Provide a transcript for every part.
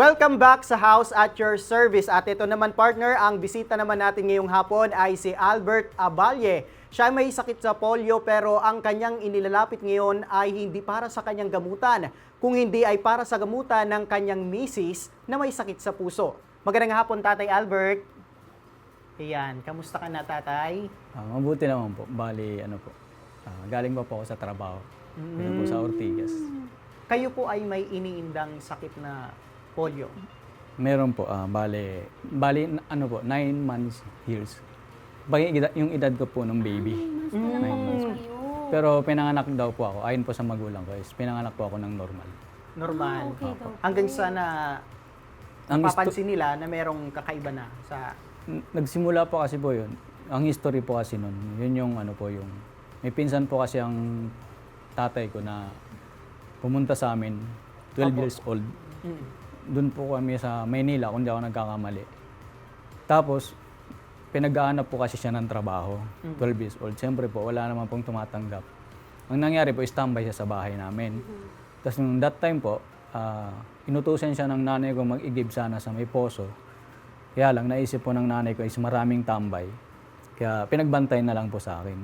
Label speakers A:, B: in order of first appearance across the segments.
A: Welcome back sa House at Your Service. At ito naman partner, ang bisita naman natin ngayong hapon ay si Albert Aballe. Siya ay may sakit sa polio pero ang kanyang inilalapit ngayon ay hindi para sa kanyang gamutan, kung hindi ay para sa gamutan ng kanyang misis na may sakit sa puso. Magandang hapon, Tatay Albert. Ayan, kamusta ka na, Tatay?
B: Mabuti naman po. Bali, galing pa po ako sa trabaho. Dito po sa Ortigas.
A: Kayo po ay may iniindang sakit na polio.
B: Meron po, bali, 9 months, years. Yung edad ko po nung baby. 9 months. Pero pinanganak daw po ako, ayon po sa magulang ko, is pinanganak po ako ng normal.
A: Normal.
C: Okay daw po.
A: Hanggang sa na mapapansin nila na merong kakaiba na sa...
B: Nagsimula po kasi po yun. Ang history po kasi nun, yun yung may pinsan po kasi ang tatay ko na pumunta sa amin, 12 years old. Doon po kami sa Maynila, kung di ako nagkakamali. Tapos, pinag-aanap po kasi siya ng trabaho, 12 years old. Siyempre po, wala naman pong tumatanggap. Ang nangyari po, standby siya sa bahay namin. Tapos nung that time po, inutusan siya ng nanay ko mag-igib sana sa may poso. Kaya lang, naisip po ng nanay ko is maraming tambay. Kaya pinagbantay na lang po sa akin.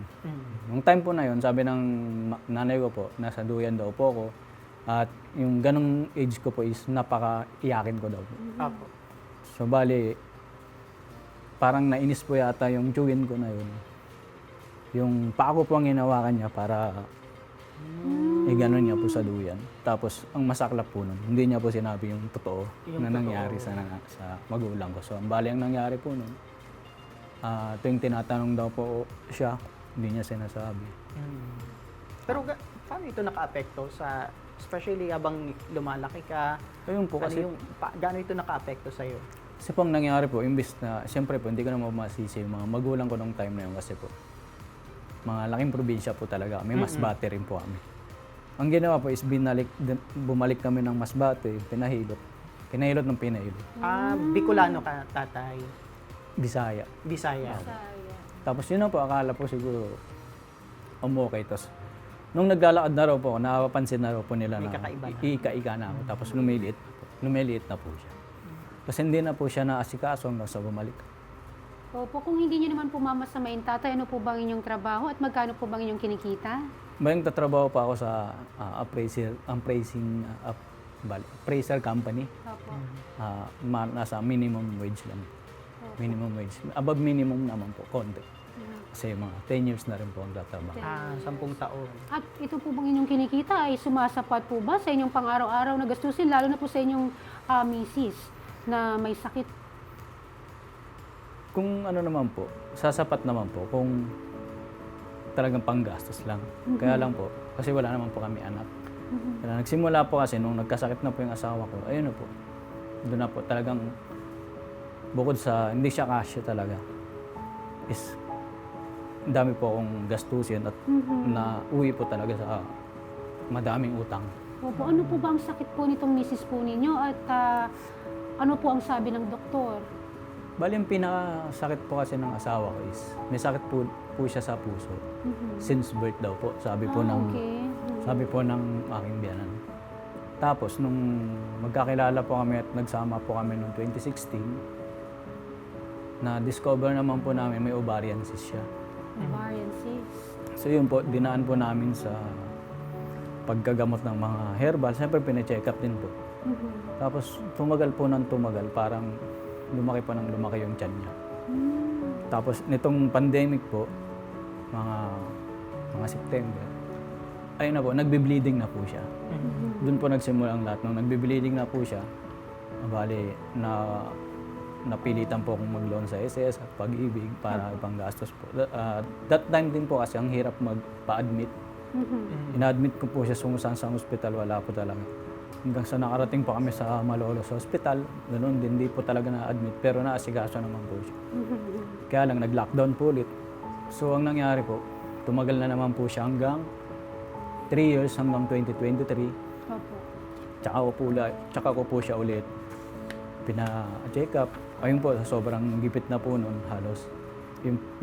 B: Nung time po na yun, sabi ng nanay ko po, nasa duyan daw po ako. At yung ganong age ko po is napaka-iyakin ko daw po.
A: Apo.
B: So bali, parang nainis po yata yung chewin ko na yun. Yung paa ko po ang hinawakan niya para ganon niya po sa duyan. Tapos ang masaklap po nun, hindi niya po sinabi yung totoo na nangyari sa magulang ko. So bali ang nangyari po nun, tuwing tinatanong daw po siya, hindi niya sinasabi.
A: Pero paano ito naka-apekto sa, especially habang lumalaki ka?
B: Ayun po kasi,
A: Gaano ito naka-apekto sa'yo?
B: kasi po ang nangyari po, imbis na, siyempre po, hindi ko na masisi yung mga magulang ko nung time na yun kasi po, mga laking probinsya po talaga, may Masbate rin po kami. Ang ginawa po is bumalik kami ng Masbate, pinahilot ng pinahilot.
A: Bicolano ka, Tatay?
B: Bisaya.
A: Bisaya.
B: Tapos yun na po, akala po siguro okay. Tapos nung naglalakad na raw po ako, napapansin na raw po nila
A: May
B: na
A: kakaiba na.
B: ika-ika na ako. Tapos lumiliit na po siya. Kasi hindi na po siya naasikaso hanggang sa bumalik.
C: Opo, kung hindi niyo naman po mamasamain, Tatay, ano po bang inyong trabaho at magkano po bang inyong kinikita?
B: Bayang tatrabaho pa ako sa appraiser company.
C: Opo.
B: Nasa minimum wage lang. Minimum wage. Above minimum naman po, konti. Kasi mga 10 years na rin po ang tatrabaho.
A: 10 taon.
C: At ito po bang inyong kinikita ay sumasapat po ba sa inyong pang-araw-araw na gastusin, lalo na po sa inyong misis na may sakit?
B: Kung naman po, sasapat naman po kung talagang panggastos lang. Kaya lang po, kasi wala naman po kami anak. Kaya nagsimula po kasi nung nagkasakit na po yung asawa ko, ayun na po. Doon na po talagang bukod sa hindi siya kasya talaga, is dami po akong gastusin at na uwi po talaga sa madaming utang.
C: Opo, ano po ba ang sakit po nitong misis po ninyo at ano po ang sabi ng doktor?
B: Bali, yung pinakasakit po kasi ng asawa ko is may sakit po siya sa puso. Since birth daw po, sabi po ng aking biyanan. Tapos, nung magkakilala po kami at nagsama po kami noong 2016, na-discover naman po namin may ovarian cyst siya.
C: Ovarian cyst.
B: So yun po, dinaan po namin sa paggagamot ng mga herbal. Siyempre, pina-check up din po. Tapos, tumagal po ng tumagal, parang lumaki pa ng lumaki yung tiyan niya. Tapos, nitong pandemic po, mga September, ayun na po, nagbe-bleeding na po siya. Doon po nagsimula ang lahat. Nung nagbe-bleeding na po siya, bali, napilitan po akong mag-loan sa SS at Pag-ibig para ibang gastos po. That time din po kasi ang hirap magpa-admit. Ina-admit ko po siya sa ospital, wala po talaga. Hanggang sa nakarating po kami sa Malolos Hospital, ganoon din, hindi po talaga na-admit, pero naasikaso naman po siya. Kaya lang, nag-lockdown po ulit. So, ang nangyari po, tumagal na naman po siya hanggang 3 years, hanggang 2023.
C: Opo.
B: Tsaka ko po siya ulit pina-check up. Ayun po, sobrang gipit na po nun, halos.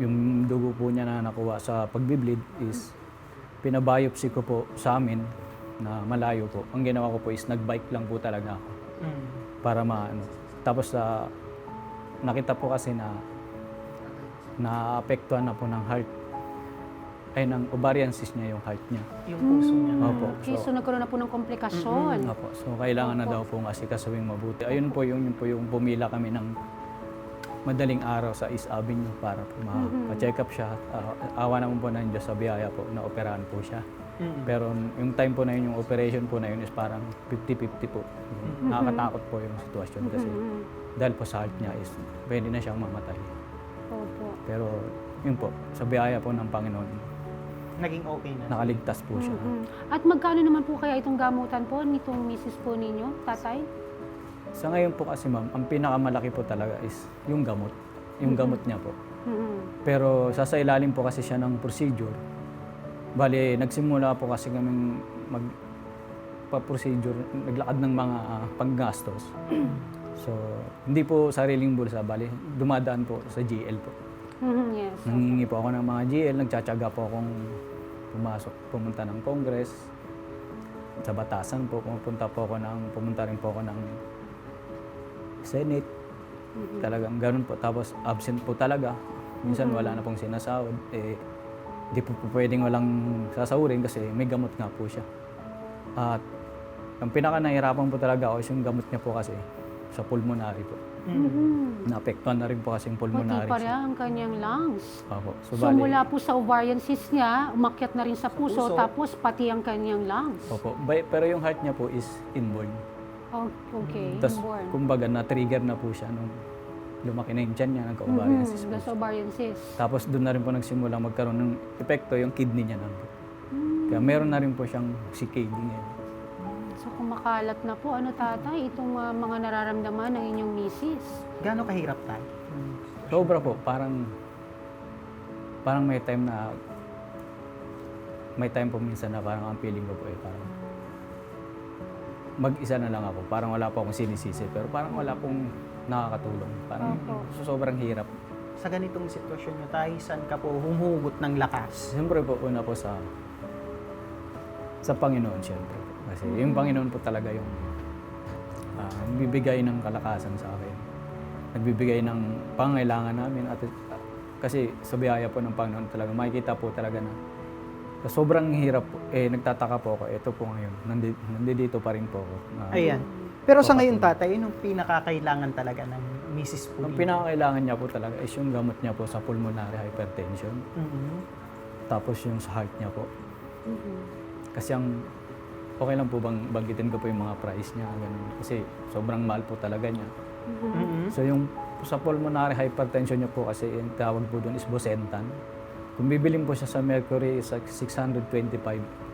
B: Yung dugo po niya na nakuha sa pagbi-bleed is pinabiopsy ko po sa amin na malayo po. Ang ginawa ko po is nag-bike lang po talaga ako. para maano. Tapos nakita po kasi na naapektuhan na po ng heart, ay ng ovarian cyst niya yung heart niya.
A: Yung puso niya.
B: Opo.
C: Okay, so nagkaroon na po ng komplikasyon.
B: Opo. So kailangan na daw pong asikasuhin mabuti. Ayun po yun po yung pumila kami ng madaling araw sa East Avenue para po ma-check up siya. Awa naman po ng Diyos sa biyaya po na operahan po siya. Pero yung time po na yun, yung operation po na yun is parang 50-50 po. Nakakatakot po yung sitwasyon kasi dahil po sa heart niya is pwede na siyang mamatay.
C: Opo.
B: Pero yun po, sa biyaya po ng Panginoon,
A: Naging okay na.
B: nakaligtas po siya.
C: At magkano naman po kaya itong gamutan po nitong misis po ninyo, tatay?
B: Sa ngayon po kasi ma'am, ang pinakamalaki po talaga is yung gamot. Yung gamot niya po. Pero sasailalim po kasi siya ng procedure. Bali, nagsimula po kasi kaming magpa-procedure, naglakad ng mga panggastos. So, hindi po sariling bulsa, bali, dumadaan po sa GL po.
C: Yes.
B: Nangingi po ako ng mga GL, nagtsatsaga po akong pumunta ng Congress. Sa Batasan po, pumunta rin po ako ng Senate. Talagang ganun po. Tapos absent po talaga. Minsan wala na pong sinasahod. Di po pwedeng walang sasahurin kasi may gamot nga po siya. At ang pinaka nahirapan po talaga ako is yung gamot niya po kasi sa pulmonary po. Naapektuhan na rin po kasi yung
C: Pati
B: pulmonary.
C: pa rin ang kanyang lungs.
B: Opo.
C: So
B: bali-
C: mula po sa ovarian cyst niya, umakyat na rin sa puso, tapos pati ang kanyang lungs.
B: Opo. Pero yung heart niya po is inborn.
C: Oh, okay,
B: Tapos,
C: inborn.
B: kumbaga, na-trigger na po siya nung lumaki na yung tiyan niya, nagka-ovarian cyst po.
C: That's ovarian cyst.
B: Tapos doon na rin po nagsimula magkaroon ng epekto yung kidney niya nun po. Kaya meron na rin po siyang CKD ngayon.
C: So kumakalat na po, ano tatay, itong mga nararamdaman ng inyong misis.
A: Gaano kahirap tayo?
B: Sobra po, parang may time po minsan na parang ang feeling ko po parang mag-isa na lang ako. Parang wala po akong sinisisi, pero parang wala pong nakakatulong. Parang sobrang hirap.
A: Sa ganitong sitwasyon nyo tayo, saan ka po humuhugot ng lakas?
B: Siyempre po, una po sa Panginoon, siyempre. Kasi yung Panginoon po talaga yung nagbibigay ng kalakasan sa akin. Nagbibigay ng pangailangan namin. At kasi sa biyaya po ng Panginoon talaga, makikita po talaga na sa sobrang hirap, nagtataka po ako. Ito po ngayon, nandito pa rin po ako.
A: Ayan. Pero sa ngayon tatay, yun yung pinakakailangan talaga ng misis po.
B: Ang pinakakailangan niya po talaga is yung gamot niya po sa pulmonary hypertension. Tapos yung sa heart niya po. Kasi okay lang po bang banggitin ko po yung mga price niya, ganun. Kasi sobrang mahal po talaga niya. So yung sa pulmonary hypertension niya po kasi yung tawag po doon is Bosentan. Kung bibilin po siya sa Mercury, is 625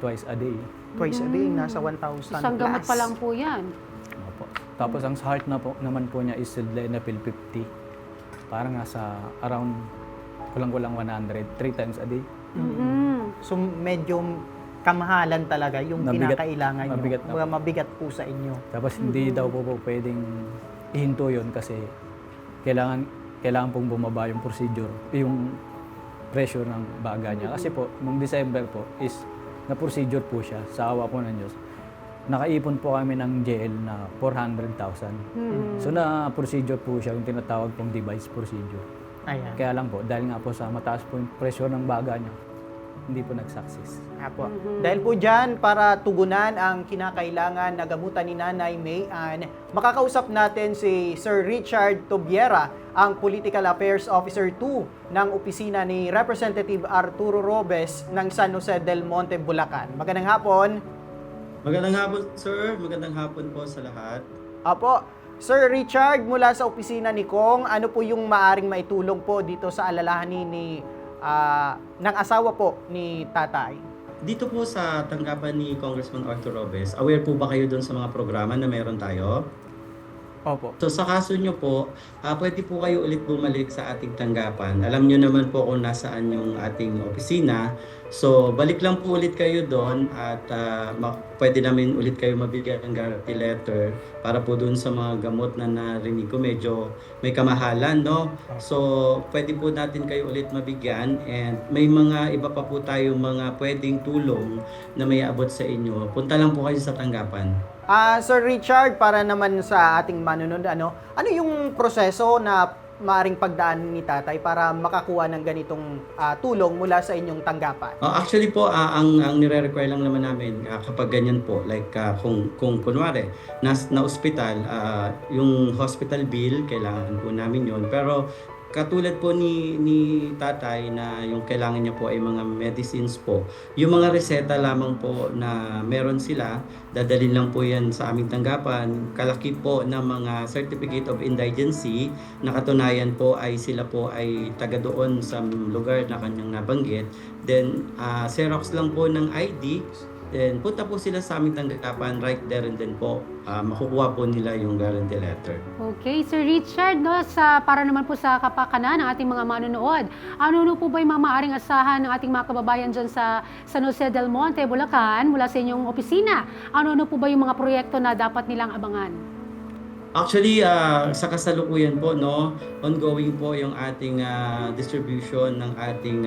B: twice a day.
A: Twice a day, nasa 1,000
C: Isang gamot pa lang po yan.
B: Opo. Tapos ang sa heart naman po niya is Sildenafil 50. Parang nasa around kulang-kulang 100, 3 times a day.
A: So medyo kamahalan talaga yung pinakailangan nyo.
B: Mabigat na po.
A: Mabigat po sa inyo.
B: Tapos hindi daw po pwedeng ihinto yun kasi kailangan pong bumaba yung procedure, yung pressure ng baga niya. Kasi po, nung December po is na-procedure po siya sa awa po ng Diyos. Nakaipon po kami ng GL na 400,000. So na-procedure po siya, yung tinatawag pong device procedure.
A: Ayan.
B: Kaya lang po, dahil nga po sa mataas po yung pressure ng baga niya, hindi po nag-success.
A: Apo. Dahil po dyan, para tugunan ang kinakailangan na gamutan ni Nanay May Ann, makakausap natin si Sir Richard Tobiera, ang Political Affairs Officer 2 ng opisina ni Representative Arturo Robes ng San Jose del Monte, Bulacan. Magandang hapon.
D: Magandang hapon, sir. Magandang hapon po sa lahat.
A: Apo. Sir Richard, mula sa opisina ni Kong, ano po yung maaring maitulong po dito sa alalahanin ng asawa po ni tatay?
D: Dito po sa tanggapan ni Congressman Arthur Robes, aware po ba kayo doon sa mga programa na meron tayo?
B: Opo.
D: So sa kaso nyo po, pwede po kayo ulit bumalik sa ating tanggapan. Alam nyo naman po kung nasaan yung ating opisina. So balik lang po ulit kayo doon at pwede namin ulit kayo mabigyan ng guarantee letter para po doon sa mga gamot na narinig ko medyo may kamahalan, no? So pwede po natin kayo ulit mabigyan and may mga iba pa po tayong mga pwedeng tulong na may abot sa inyo. Punta lang po kayo sa tanggapan.
A: Sir Richard, para naman sa ating manunod, ano yung proseso na maaring pagdaan ni tatay para makakuha ng ganitong tulong mula sa inyong tanggapan?
D: Actually po, ang nire-require lang naman namin kapag ganyan po, like kung kunwari, na ospital, yung hospital bill, kailangan po namin yon. Pero katulad po ni tatay na yung kailangan niya po ay mga medicines po, yung mga reseta lamang po na meron sila, dadalhin lang po yan sa aming tanggapan. Kalaki po ng mga certificate of indigency na katunayan po ay sila po ay taga doon sa lugar na kanyang nabanggit. Then Xerox lang po ng ID. Then punta po sila sa aming tanggapan, right there and then po makukuha po nila yung guarantee letter.
C: Okay, Sir Richard, para naman po sa kapakanan ng ating mga manonood, ano po ba yung mga maaaring asahan ng ating mga kababayan dyan sa San Jose del Monte, Bulacan, mula sa inyong opisina? Ano po ba yung mga proyekto na dapat nilang abangan?
D: Actually, sa kasalukuyan po, ongoing po yung ating distribution ng ating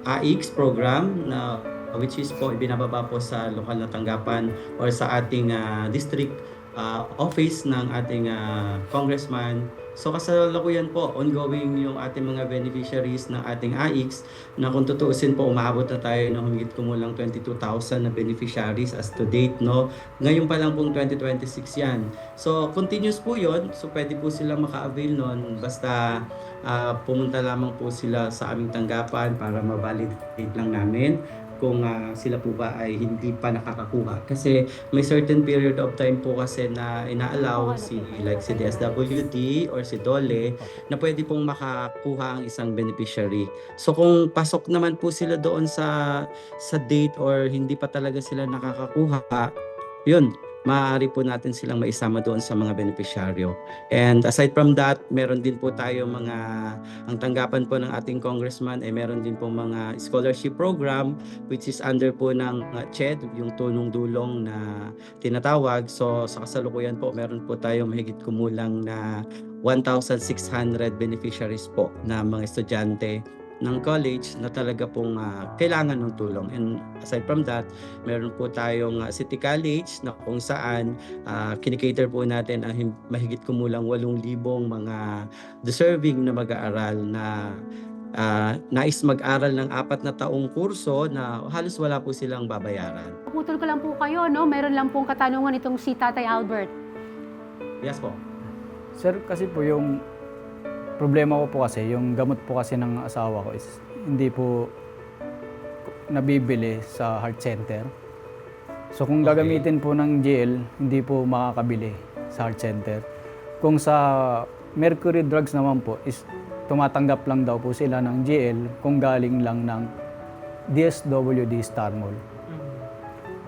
D: AIX program na which is po binababa po sa lokal na tanggapan or sa ating district office ng ating congressman. So kasalukuyan po, ongoing yung ating mga beneficiaries ng ating AIX na kung tutuusin po, umaabot na tayo ng humigit kumulang 22,000 na beneficiaries as to date, Ngayon pa lang pong 2026 yan. So continuous po yun, so pwede po silang maka-avail nun basta pumunta lamang po sila sa aming tanggapan para ma-validate lang namin kung sila po ba ay hindi pa nakakakuha. Kasi may certain period of time po kasi na ina-allow si DSWD or si DOLE na pwede pong makakuha ang isang beneficiary. So kung pasok naman po sila doon sa date or hindi pa talaga sila nakakakuha, yun, maaari po natin silang maisama doon sa mga beneficiaryo. And aside from that, meron din po tayo ang tanggapan po ng ating congressman ay meron din po mga scholarship program which is under po ng CHED, yung tulong-dulong na tinatawag. So sa kasalukuyan po, meron po tayo mahigit kumulang na 1,600 beneficiaries po na mga estudyante ng college na talaga pong kailangan ng tulong. And aside from that, meron po tayong City College na kung saan kinikater po natin ang mahigit kumulang 8,000 mga deserving na mag-aaral na nais mag-aral ng 4 na taong kurso na halos wala po silang babayaran.
C: Putol ko lang po kayo, meron lang pong katanungan itong si Tatay Albert.
D: Yes po.
B: Sir, kasi po yung problema ko po kasi, yung gamot po kasi ng asawa ko is hindi po nabibili sa heart center. So kung gagamitin po ng GL, hindi po makakabili sa heart center. Kung sa Mercury Drugs naman po is tumatanggap lang daw po sila ng GL kung galing lang ng DSWD Starmall.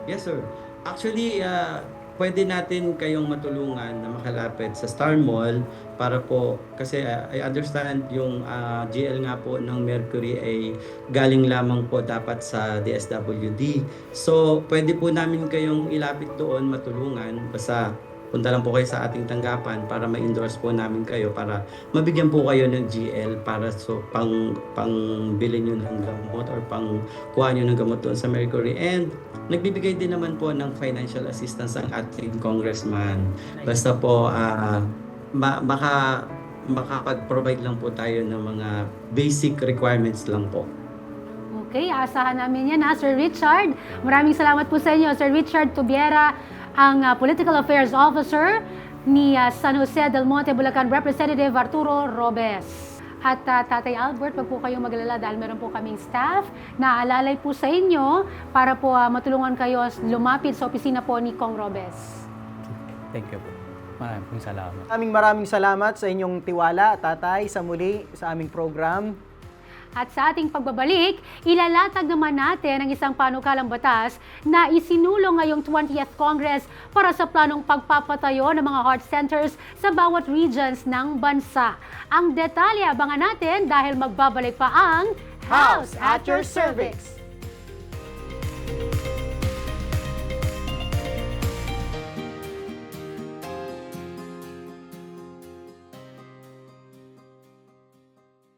D: Yes, sir. Actually, pwede natin kayong matulungan na makalapit sa Star Mall para po, kasi I understand yung GL nga po ng Mercury ay galing lamang po dapat sa DSWD. So, pwede po namin kayong ilapit doon, matulungan. Basta punta lang po kayo sa ating tanggapan para ma-endorse po namin kayo para mabigyan po kayo ng GL para pang bilhin nyo ng gamot or pang kuha nyo ng gamot doon sa Mercury. And nagbibigay din naman po ng financial assistance ang ating congressman. Basta po makapag-provide lang po tayo ng mga basic requirements lang po.
C: Okay, asahan namin yan Sir Richard. Maraming salamat po sa inyo, Sir Richard Tubiera, ang Political Affairs Officer ni San Jose del Monte, Bulacan, Representative Arturo Robes. At Tatay Albert, wag po kayong maglala dahil meron po kaming staff na alalay po sa inyo para po matulungan kayo lumapit sa opisina po ni Kong Robes.
B: Thank you po. Maraming salamat.
A: Maraming salamat sa inyong tiwala, Tatay, sa muli sa aming program.
C: At sa ating pagbabalik, ilalatag naman natin ang isang panukalang batas na isinulong ngayong 20th Congress para sa planong pagpapatayo ng mga heart centers sa bawat regions ng bansa. Ang detalye abangan natin dahil magbabalik pa ang
A: House at your service!